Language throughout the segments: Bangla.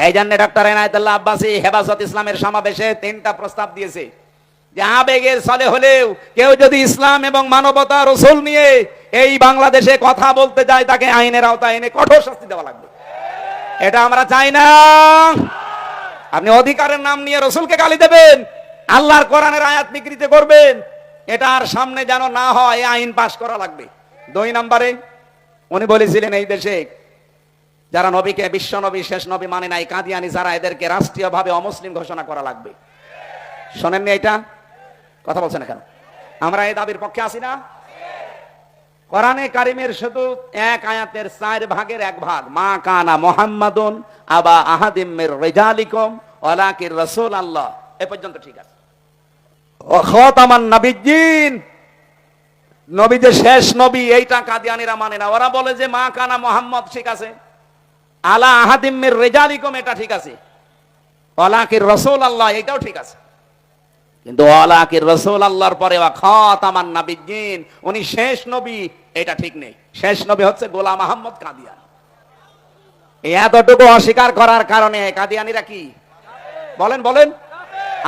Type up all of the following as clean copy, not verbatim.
এই জন্য ডক্টর এনায়েতুল্লাহ আব্বাসী হেফাজত ইসলামের সমাবেশে 3টা প্রস্তাব দিয়েছে যে আবেগের ছলে হলেও কেউ যদি ইসলাম এবং মানবতা রসুল নিয়ে এই বাংলাদেশে কথা বলতে যায় তাকে আইনের আওতায় এনে কঠোর শাস্তি দেওয়া লাগবে। এটা আমরা চাই না। আপনি অধিকারের নাম নিয়ে রসুলকে গালি দেবেন, আল্লাহর কোরআনের আয়াত বিকৃতি করবেন, এটার সামনে যেন না হয় আইন পাশ করা লাগবে। 2 নম্বরে উনি বলেছিলেন এই দেশে যারা নবীকে বিশ্ব নবী শেষ নবী মানে নাই, কাদিয়ানি যারা, এদেরকে রাষ্ট্রীয়ভাবে অমুসলিম ঘোষণা করা লাগবে। শোনেননি এটা? কথা বলছেন না কেন? আমরা এই দাবির পক্ষে আছি না? কোরআনে কারিমের শুধু 1 আয়াতের 4 ভাগের 1 ভাগ, মা কানা মুহাম্মাদুন আবা আহাদিম মির রিজালিকুম ওয়ালাকির রাসূলুল্লাহ, এ পর্যন্ত ঠিক আছে। ও খাতামান নবিয়্যিন, নবী যে শেষ নবী, এইটা কাদিয়ানীরা মানে না। ওরা বলে যে মা কানা মুহাম্মদ, ঠিক আছে, আলা আহাদিম মির রিজালিকুম, এটা ঠিক আছে, ওয়ালাকির রাসূলুল্লাহ, এটাও ঠিক আছে, কিন্তু ওয়ালাকির রাসূলুল্লাহর পরে ওয়া খাতামান নবিয়্যিন, উনি শেষ নবী, এটা ঠিক নেই। শেষ নবী হচ্ছে গোলাম আহমদ কাদিয়ানী। এতটুকু অস্বীকার করার কারণে কাদিয়ানীরা কি বলেন? বলেন।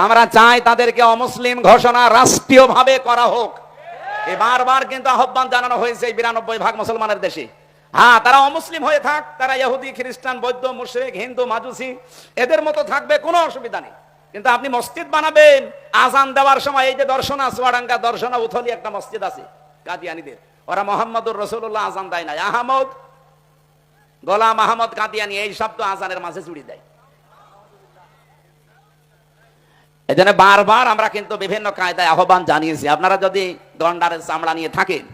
আমরা চাই তাদেরকে অমুসলিম ঘোষণা রাষ্ট্রীয়ভাবে করা হোক। বারবার কিন্তু আহ্বান জানানো হয়েছে এই 92% মুসলমানের দেশে। হ্যাঁ, তারা অমুসলিম হয়ে থাক, তারা ইহুদি, খ্রিস্টান, বৌদ্ধ, মুশরিক, হিন্দু, মাজুসি, এদের মতো থাকবে, কোনো অসুবিধা নেই। কিন্তু আপনি মসজিদ বানাবেন, আজান দেওয়ার সময় এই যে দর্শনা চুয়াডাঙ্গা দর্শনা উথলি একটা মসজিদ আছে কাদিয়ানীদের, ওরা মোহাম্মদুর রাসূলুল্লাহ আজান দেয় না, আহমদ গোলাম আহমদ কাদিয়ানী এই শব্দ আজানের মাঝে জুড়ে দেয়। এজন্য বারবার আমরা কিন্তু বিভিন্ন কায়দায় আহ্বান জানিয়েছি। আপনারা যদি গন্ডারের চামড়া নিয়ে থাকেন,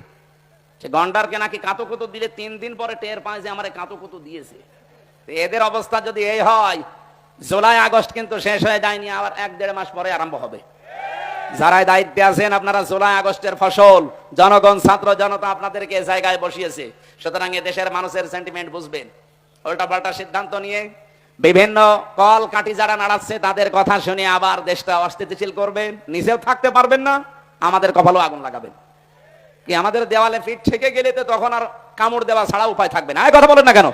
সে গন্ডারকে নাকি কাতুকুতু দিলে 3 দিন পরে টের পায় যে আমারে কাতুকুতু দিয়েছে। এদের অবস্থা যদি এই হয়, জুলাই আগস্ট কিন্তু শেষ হয়ে যায়নি, আবার 1-1.5 মাস পরে আরম্ভ হবে। যারা দায়িত্বে আছেন আপনারা, জুলাই আগস্টের ফসল জনগণ, ছাত্র জনতা আপনাদেরকে জায়গায় বসিয়েছে। সুতরাং এ দেশের মানুষের সেন্টিমেন্ট বুঝবেন। উল্টাপাল্টা সিদ্ধান্ত নিয়ে বিভিন্ন কল কাঠি যারা নাড়াচ্ছে তাদের কথা শুনে আবার দেশটা অস্থিতিশীল করবেন, নিজেও থাকতে পারবেন না, আমাদের কপালেও আগুন লাগাবেন। কি আমাদের দেওয়ালে পিঠ ঠেকে গেলে তো তখন আর কামড় দেওয়া ছাড়া উপায় থাকবে না। এই কথা বলেন না কেন?